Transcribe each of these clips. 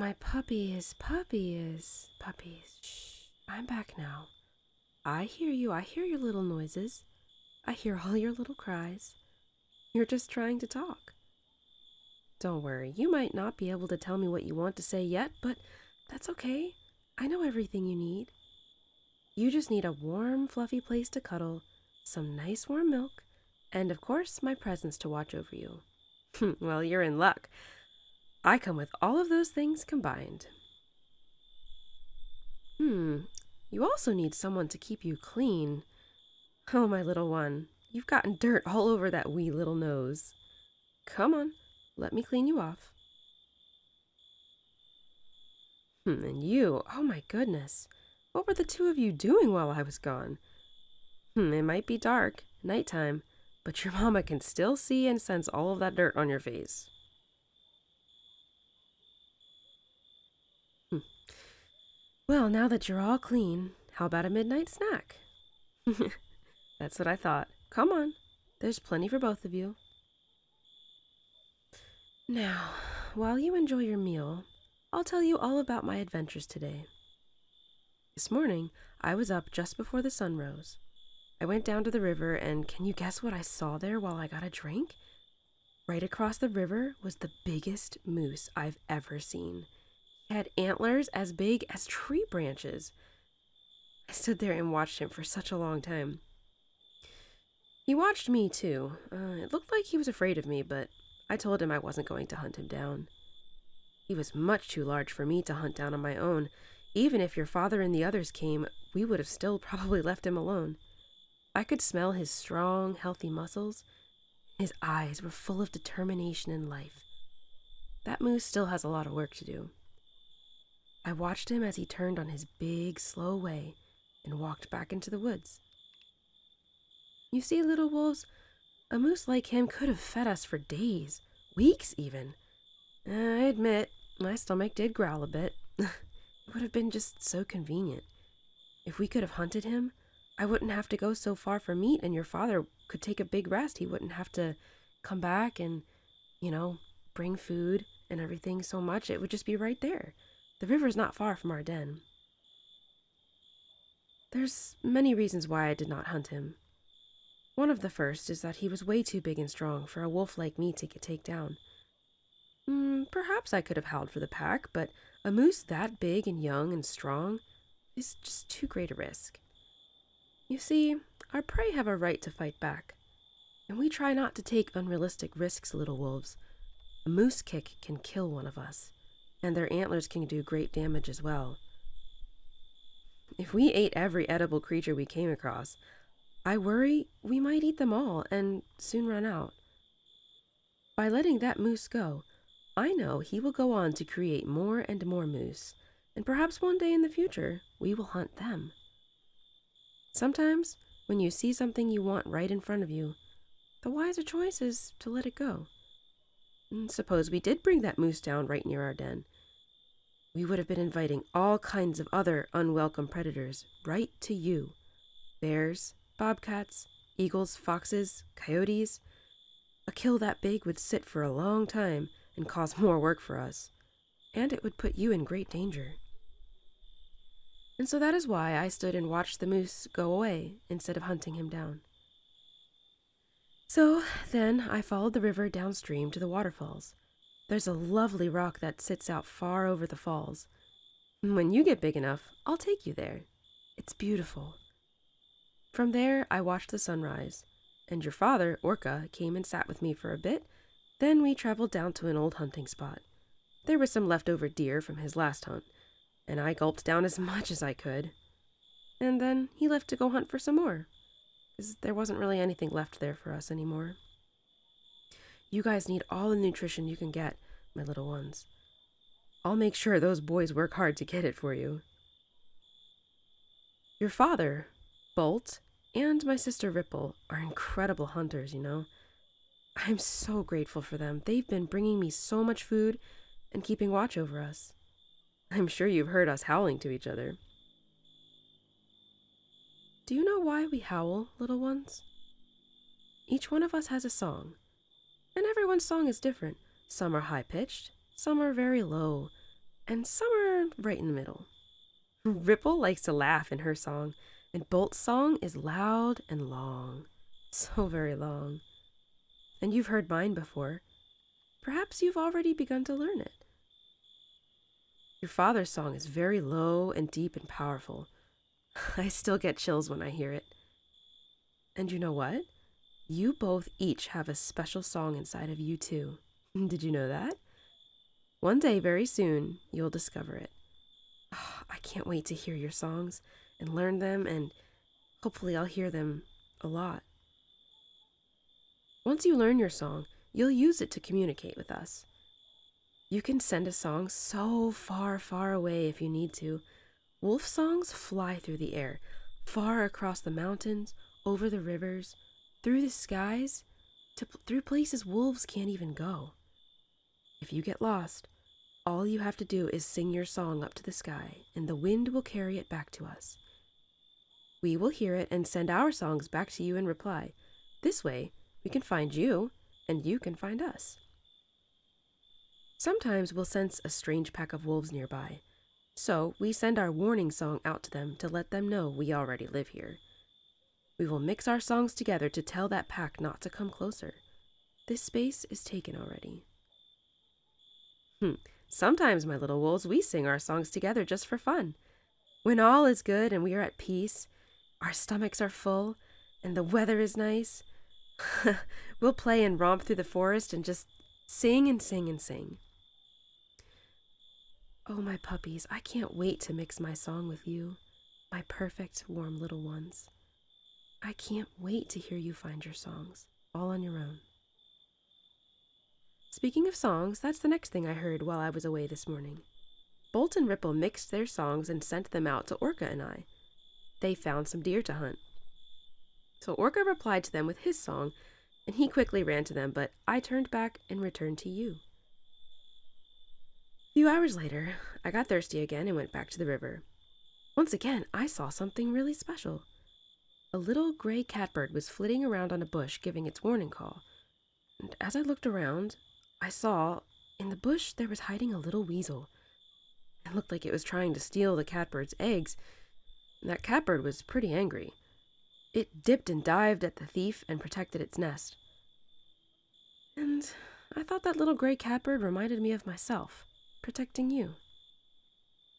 my puppies. Shh, I'm back now. I hear you. I hear your little noises. I hear all your little cries. You're just trying to talk. Don't worry, you might not be able to tell me what you want to say yet, but that's okay. I know everything you need. You just need a warm, fluffy place to cuddle, some nice warm milk, and of course, my presence to watch over you. Well, you're in luck. I come with all of those things combined. You also need someone to keep you clean. Oh, my little one, you've gotten dirt all over that wee little nose. Come on, let me clean you off. And you, oh my goodness, what were the two of you doing while I was gone? It might be dark, nighttime, but your mama can still see and sense all of that dirt on your face. Well, now that you're all clean, how about a midnight snack? That's what I thought. Come on, there's plenty for both of you. Now, while you enjoy your meal, I'll tell you all about my adventures today. This morning, I was up just before the sun rose. I went down to the river, and can you guess what I saw there while I got a drink? Right across the river was the biggest moose I've ever seen. He had antlers as big as tree branches. I stood there and watched him for such a long time. He watched me too. It looked like he was afraid of me, but I told him I wasn't going to hunt him down. He was much too large for me to hunt down on my own. Even if your father and the others came, we would have still probably left him alone. I could smell his strong, healthy muscles. His eyes were full of determination and life. That moose still has a lot of work to do. I watched him as he turned on his big, slow way and walked back into the woods. You see, little wolves, a moose like him could have fed us for days, weeks even. I admit, my stomach did growl a bit. It would have been just so convenient. If we could have hunted him, I wouldn't have to go so far for meat, and your father could take a big rest. He wouldn't have to come back and, bring food and everything so much. It would just be right there. The river's not far from our den. There's many reasons why I did not hunt him. One of the first is that he was way too big and strong for a wolf like me to take down. Perhaps I could have howled for the pack, but a moose that big and young and strong is just too great a risk. You see, our prey have a right to fight back, and we try not to take unrealistic risks, little wolves. A moose kick can kill one of us, and their antlers can do great damage as well. If we ate every edible creature we came across, I worry we might eat them all and soon run out. By letting that moose go, I know he will go on to create more and more moose, and perhaps one day in the future, we will hunt them. Sometimes, when you see something you want right in front of you, the wiser choice is to let it go. Suppose we did bring that moose down right near our den. We would have been inviting all kinds of other unwelcome predators right to you. Bears, bobcats, eagles, foxes, coyotes. A kill that big would sit for a long time and cause more work for us, and it would put you in great danger. And so that is why I stood and watched the moose go away instead of hunting him down. So then I followed the river downstream to the waterfalls. There's a lovely rock that sits out far over the falls. When you get big enough, I'll take you there. It's beautiful. From there, I watched the sunrise, and your father, Orca, came and sat with me for a bit. Then we traveled down to an old hunting spot. There was some leftover deer from his last hunt, and I gulped down as much as I could. And then he left to go hunt for some more, because there wasn't really anything left there for us anymore. You guys need all the nutrition you can get, my little ones. I'll make sure those boys work hard to get it for you. Your father, Bolt, and my sister Ripple are incredible hunters, I'm so grateful for them. They've been bringing me so much food and keeping watch over us. I'm sure you've heard us howling to each other. Do you know why we howl, little ones? Each one of us has a song, and everyone's song is different. Some are high-pitched, some are very low, and some are right in the middle. Ripple likes to laugh in her song, and Bolt's song is loud and long. So very long. And you've heard mine before. Perhaps you've already begun to learn it. Your father's song is very low and deep and powerful. I still get chills when I hear it. And you know what? You both each have a special song inside of you too. Did you know that? One day, very soon, you'll discover it. Oh, I can't wait to hear your songs and learn them, and hopefully I'll hear them a lot. Once you learn your song, you'll use it to communicate with us. You can send a song so far, far away if you need to. Wolf songs fly through the air, far across the mountains, over the rivers, through the skies, through places wolves can't even go. If you get lost, all you have to do is sing your song up to the sky, and the wind will carry it back to us. We will hear it and send our songs back to you in reply. This way, we can find you, and you can find us. Sometimes we'll sense a strange pack of wolves nearby, so we send our warning song out to them to let them know we already live here. We will mix our songs together to tell that pack not to come closer. This space is taken already. Sometimes, my little wolves, we sing our songs together just for fun. When all is good and we are at peace, our stomachs are full, and the weather is nice, we'll play and romp through the forest and just sing and sing and sing. Oh, my puppies, I can't wait to mix my song with you, my perfect, warm little ones. I can't wait to hear you find your songs, all on your own. Speaking of songs, that's the next thing I heard while I was away this morning. Bolt and Ripple mixed their songs and sent them out to Orca and I. They found some deer to hunt. So Orca replied to them with his song, and he quickly ran to them, but I turned back and returned to you. A few hours later, I got thirsty again and went back to the river. Once again, I saw something really special. A little gray catbird was flitting around on a bush giving its warning call. And as I looked around, I saw, in the bush, there was hiding a little weasel. It looked like it was trying to steal the catbird's eggs, and that catbird was pretty angry. It dipped and dived at the thief and protected its nest. And I thought that little gray catbird reminded me of myself, protecting you.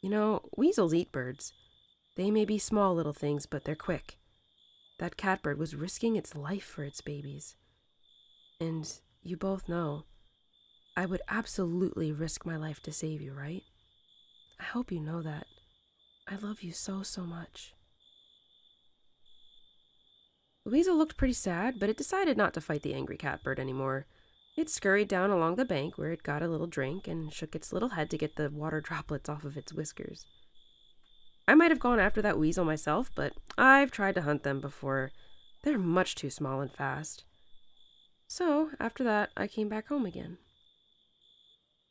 You know, weasels eat birds. They may be small little things, but they're quick. That catbird was risking its life for its babies. And you both know, I would absolutely risk my life to save you, right? I hope you know that. I love you so, so much. The weasel looked pretty sad, but it decided not to fight the angry catbird anymore. It scurried down along the bank where it got a little drink and shook its little head to get the water droplets off of its whiskers. I might have gone after that weasel myself, but I've tried to hunt them before. They're much too small and fast. So, after that, I came back home again.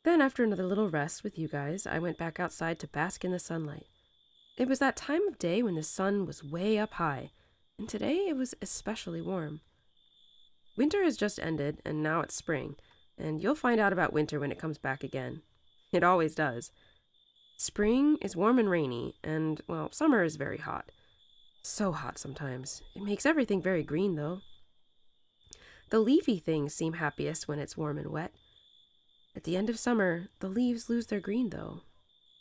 Then, after another little rest with you guys, I went back outside to bask in the sunlight. It was that time of day when the sun was way up high, and today it was especially warm. Winter has just ended, and now it's spring, and you'll find out about winter when it comes back again. It always does. Spring is warm and rainy, and, well, summer is very hot. So hot sometimes. It makes everything very green, though. The leafy things seem happiest when it's warm and wet. At the end of summer, the leaves lose their green, though.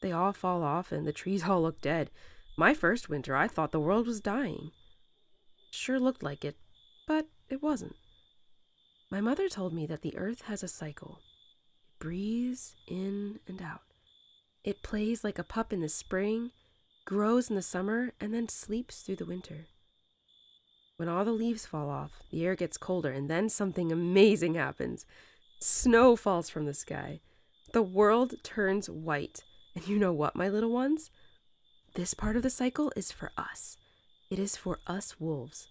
They all fall off, and the trees all look dead. My first winter, I thought the world was dying. Sure looked like it, but it wasn't. My mother told me that the earth has a cycle. It breathes in and out. It plays like a pup in the spring, grows in the summer, and then sleeps through the winter. When all the leaves fall off, the air gets colder, and then something amazing happens. Snow falls from the sky. The world turns white. And you know what, my little ones? This part of the cycle is for us. It is for us wolves.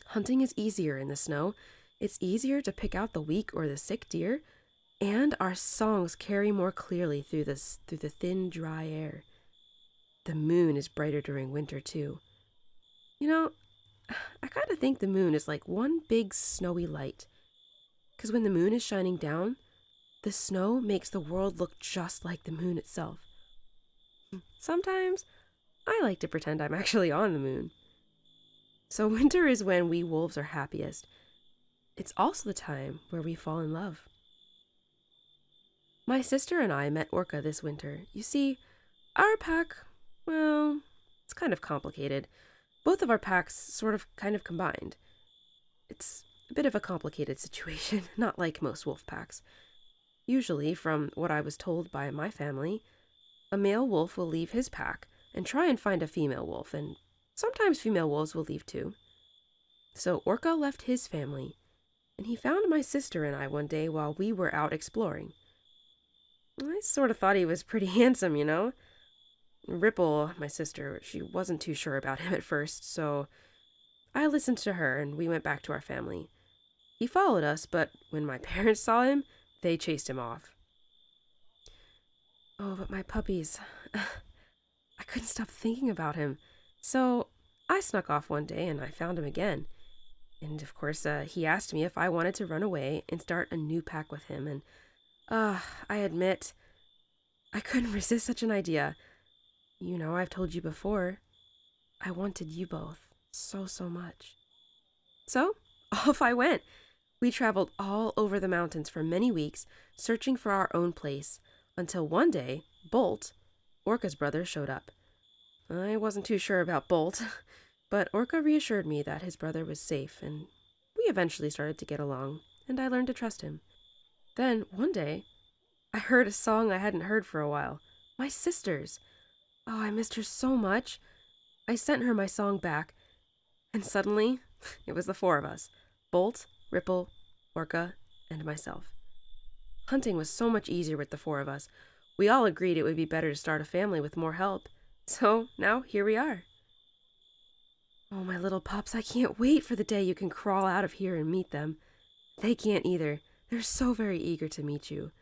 Hunting is easier in the snow. It's easier to pick out the weak or the sick deer, and our songs carry more clearly through the thin, dry air. The moon is brighter during winter, too. You know, I kind of think the moon is like one big snowy light. Because when the moon is shining down, The snow makes the world look just like the moon itself. Sometimes I like to pretend I'm actually on the moon. So winter is when we wolves are happiest. It's also the time where we fall in love. My sister and I met Orca this winter. You see, our pack, well, it's kind of complicated. Both of our packs sort of kind of combined. It's a bit of a complicated situation, not like most wolf packs. Usually, from what I was told by my family, a male wolf will leave his pack and try and find a female wolf, and sometimes female wolves will leave too. So Orca left his family, and he found my sister and I one day while we were out exploring. I sort of thought he was pretty handsome, you know? Ripple, my sister, she wasn't too sure about him at first, so I listened to her and we went back to our family. He followed us, but when my parents saw him, they chased him off. Oh, but my puppies. I couldn't stop thinking about him. So I snuck off one day and I found him again. And of course, he asked me if I wanted to run away and start a new pack with him. And I admit, I couldn't resist such an idea. You know, I've told you before, I wanted you both so much. So off I went. We traveled all over the mountains for many weeks, searching for our own place, until one day, Bolt, Orca's brother, showed up. I wasn't too sure about Bolt, but Orca reassured me that his brother was safe, and we eventually started to get along, and I learned to trust him. Then, one day, I heard a song I hadn't heard for a while. My sister's. Oh, I missed her so much. I sent her my song back, and suddenly, it was the four of us. Bolt, Ripple, Orca, and myself. Hunting was so much easier with the four of us. We all agreed it would be better to start a family with more help. So, now here we are. Oh, my little pups, I can't wait for the day you can crawl out of here and meet them. They can't either. They're so very eager to meet you.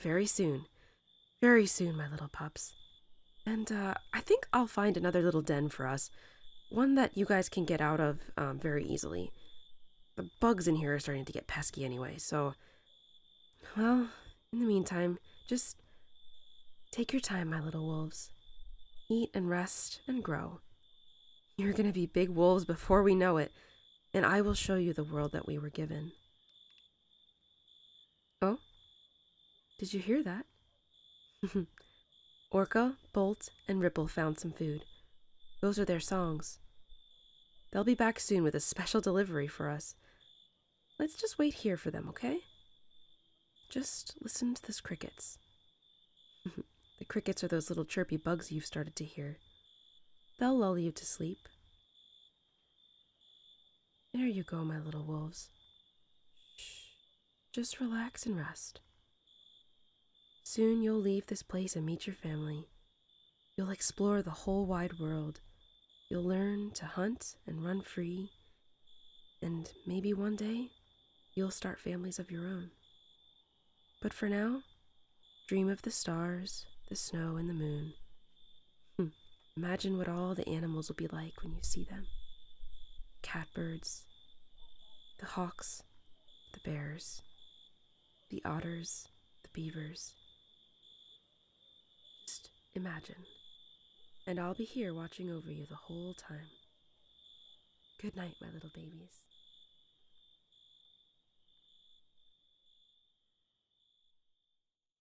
Very soon. Very soon, my little pups. And, I think I'll find another little den for us. One that you guys can get out of, very easily. The bugs in here are starting to get pesky anyway, so... Well, in the meantime, just take your time, my little wolves. Eat and rest and grow. You're gonna be big wolves before we know it, and I will show you the world that we were given. Oh? Did you hear that? Orca, Bolt, and Ripple found some food. Those are their songs. They'll be back soon with a special delivery for us. Let's just wait here for them, okay? Just listen to those crickets. The crickets are those little chirpy bugs you've started to hear. They'll lull you to sleep. There you go, my little wolves. Shh. Just relax and rest. Soon you'll leave this place and meet your family. You'll explore the whole wide world. You'll learn to hunt and run free. And maybe one day, you'll start families of your own. But for now, dream of the stars, the snow, and the moon. Imagine what all the animals will be like when you see them. Catbirds, the hawks, the bears, the otters, the beavers. Just imagine. And I'll be here watching over you the whole time. Good night, my little babies.